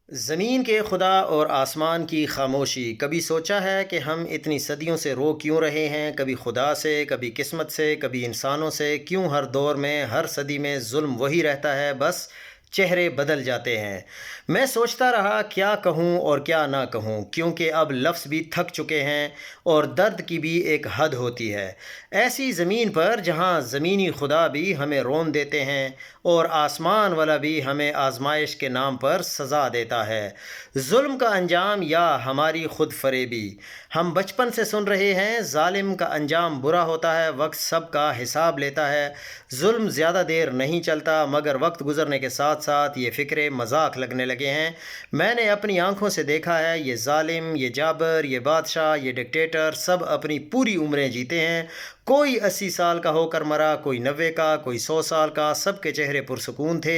زمین کے خدا اور آسمان کی خاموشی، کبھی سوچا ہے کہ ہم اتنی صدیوں سے رو کیوں رہے ہیں؟ کبھی خدا سے، کبھی قسمت سے، کبھی انسانوں سے؟ کیوں ہر دور میں، ہر صدی میں ظلم وہی رہتا ہے، بس چہرے بدل جاتے ہیں؟ میں سوچتا رہا کیا کہوں اور کیا نہ کہوں، کیونکہ اب لفظ بھی تھک چکے ہیں اور درد کی بھی ایک حد ہوتی ہے۔ ایسی زمین پر جہاں زمینی خدا بھی ہمیں رون دیتے ہیں اور آسمان والا بھی ہمیں آزمائش کے نام پر سزا دیتا ہے۔ ظلم کا انجام یا ہماری خود فریبی؟ ہم بچپن سے سن رہے ہیں ظالم کا انجام برا ہوتا ہے، وقت سب کا حساب لیتا ہے۔ ظلم زیادہ دیر نہیں چلتا، مگر وقت گزرنے کے ساتھ ساتھ یہ فکرے مذاق لگنے لگے ہیں۔ میں نے اپنی آنکھوں سے دیکھا ہے، یہ ظالم، یہ جابر، یہ بادشاہ، یہ ڈکٹیٹر سب اپنی پوری عمریں جیتے ہیں۔ کوئی 80 سال کا ہو کر مرا، کوئی 90 کا، کوئی 100 سال کا، سب کے چہرے پرسکون تھے،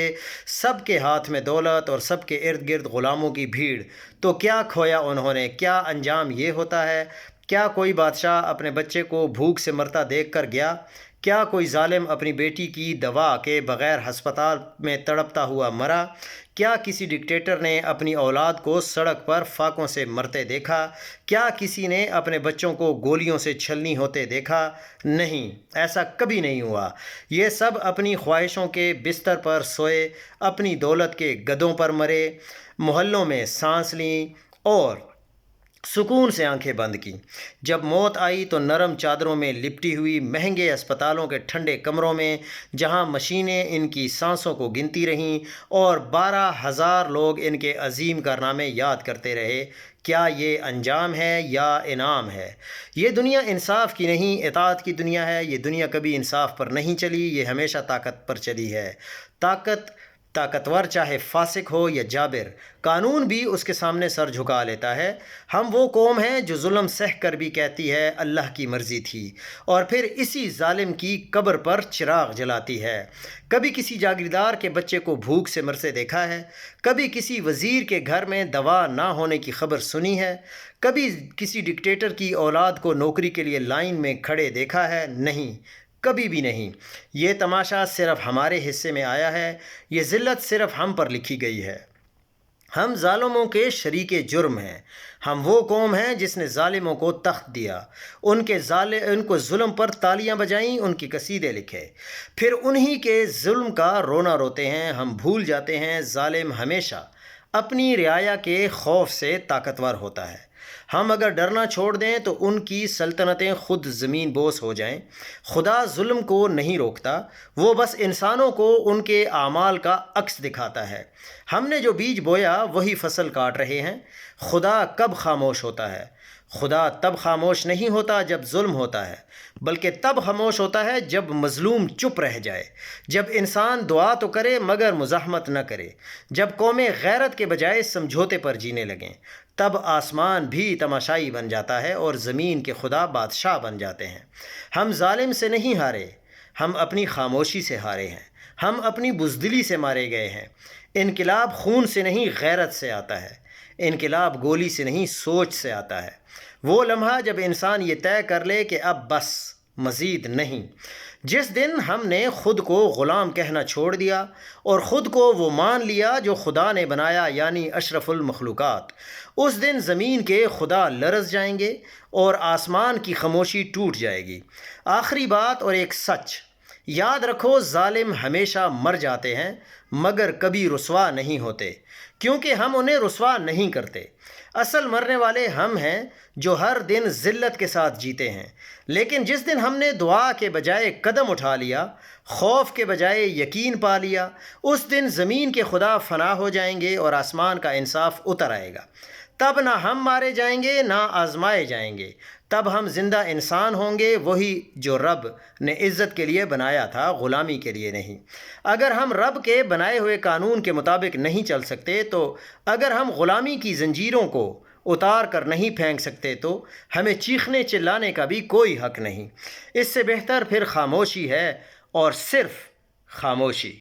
سب کے ہاتھ میں دولت اور سب کے ارد گرد غلاموں کی بھیڑ۔ تو کیا کھویا انہوں نے؟ کیا انجام یہ ہوتا ہے؟ کیا کوئی بادشاہ اپنے بچے کو بھوک سے مرتا دیکھ کر گیا؟ کیا کوئی ظالم اپنی بیٹی کی دوا کے بغیر ہسپتال میں تڑپتا ہوا مرا؟ کیا کسی ڈکٹیٹر نے اپنی اولاد کو سڑک پر فاقوں سے مرتے دیکھا؟ کیا کسی نے اپنے بچوں کو گولیوں سے چھلنی ہوتے دیکھا؟ نہیں، ایسا کبھی نہیں ہوا۔ یہ سب اپنی خواہشوں کے بستر پر سوئے، اپنی دولت کے گدوں پر مرے، محلوں میں سانس لیں اور سکون سے آنکھیں بند کیں۔ جب موت آئی تو نرم چادروں میں لپٹی ہوئی، مہنگے اسپتالوں کے ٹھنڈے کمروں میں، جہاں مشینیں ان کی سانسوں کو گنتی رہیں اور 12,000 لوگ ان کے عظیم کارنامے یاد کرتے رہے۔ کیا یہ انجام ہے یا انعام ہے؟ یہ دنیا انصاف کی نہیں، اطاعت کی دنیا ہے۔ یہ دنیا کبھی انصاف پر نہیں چلی، یہ ہمیشہ طاقت پر چلی ہے۔ طاقتور چاہے فاسق ہو یا جابر، قانون بھی اس کے سامنے سر جھکا لیتا ہے۔ ہم وہ قوم ہیں جو ظلم سہ کر بھی کہتی ہے اللہ کی مرضی تھی، اور پھر اسی ظالم کی قبر پر چراغ جلاتی ہے۔ کبھی کسی جاگیردار کے بچے کو بھوک سے مرتے دیکھا ہے؟ کبھی کسی وزیر کے گھر میں دوا نہ ہونے کی خبر سنی ہے؟ کبھی کسی ڈکٹیٹر کی اولاد کو نوکری کے لیے لائن میں کھڑے دیکھا ہے؟ نہیں، کبھی بھی نہیں۔ یہ تماشا صرف ہمارے حصے میں آیا ہے، یہ ذلت صرف ہم پر لکھی گئی ہے۔ ہم ظالموں کے شریک جرم ہیں۔ ہم وہ قوم ہیں جس نے ظالموں کو تخت دیا، ان کو ظلم پر تالیاں بجائیں، ان کی قصیدے لکھے، پھر انہی کے ظلم کا رونا روتے ہیں۔ ہم بھول جاتے ہیں ظالم ہمیشہ اپنی رعایا کے خوف سے طاقتور ہوتا ہے۔ ہم اگر ڈرنا چھوڑ دیں تو ان کی سلطنتیں خود زمین بوس ہو جائیں۔ خدا ظلم کو نہیں روکتا، وہ بس انسانوں کو ان کے اعمال کا عکس دکھاتا ہے۔ ہم نے جو بیج بویا وہی فصل کاٹ رہے ہیں۔ خدا کب خاموش ہوتا ہے؟ خدا تب خاموش نہیں ہوتا جب ظلم ہوتا ہے، بلکہ تب خاموش ہوتا ہے جب مظلوم چپ رہ جائے، جب انسان دعا تو کرے مگر مزاحمت نہ کرے، جب قومیں غیرت کے بجائے سمجھوتے پر جینے لگیں۔ تب آسمان بھی تماشائی بن جاتا ہے اور زمین کے خدا بادشاہ بن جاتے ہیں۔ ہم ظالم سے نہیں ہارے، ہم اپنی خاموشی سے ہارے ہیں۔ ہم اپنی بزدلی سے مارے گئے ہیں۔ انقلاب خون سے نہیں غیرت سے آتا ہے، انقلاب گولی سے نہیں سوچ سے آتا ہے۔ وہ لمحہ جب انسان یہ طے کر لے کہ اب بس، مزید نہیں۔ جس دن ہم نے خود کو غلام کہنا چھوڑ دیا اور خود کو وہ مان لیا جو خدا نے بنایا، یعنی اشرف المخلوقات، اس دن زمین کے خدا لرز جائیں گے اور آسمان کی خاموشی ٹوٹ جائے گی۔ آخری بات اور ایک سچ یاد رکھو، ظالم ہمیشہ مر جاتے ہیں مگر کبھی رسوا نہیں ہوتے، کیونکہ ہم انہیں رسوا نہیں کرتے۔ اصل مرنے والے ہم ہیں جو ہر دن ذلت کے ساتھ جیتے ہیں۔ لیکن جس دن ہم نے دعا کے بجائے قدم اٹھا لیا، خوف کے بجائے یقین پا لیا، اس دن زمین کے خدا فنا ہو جائیں گے اور آسمان کا انصاف اتر آئے گا۔ تب نہ ہم مارے جائیں گے نہ آزمائے جائیں گے، تب ہم زندہ انسان ہوں گے، وہی جو رب نے عزت کے لیے بنایا تھا، غلامی کے لیے نہیں۔ اگر ہم رب کے بنائے ہوئے قانون کے مطابق نہیں چل سکتے، تو اگر ہم غلامی کی زنجیروں کو اتار کر نہیں پھینک سکتے، تو ہمیں چیخنے چلانے کا بھی کوئی حق نہیں۔ اس سے بہتر پھر خاموشی ہے، اور صرف خاموشی۔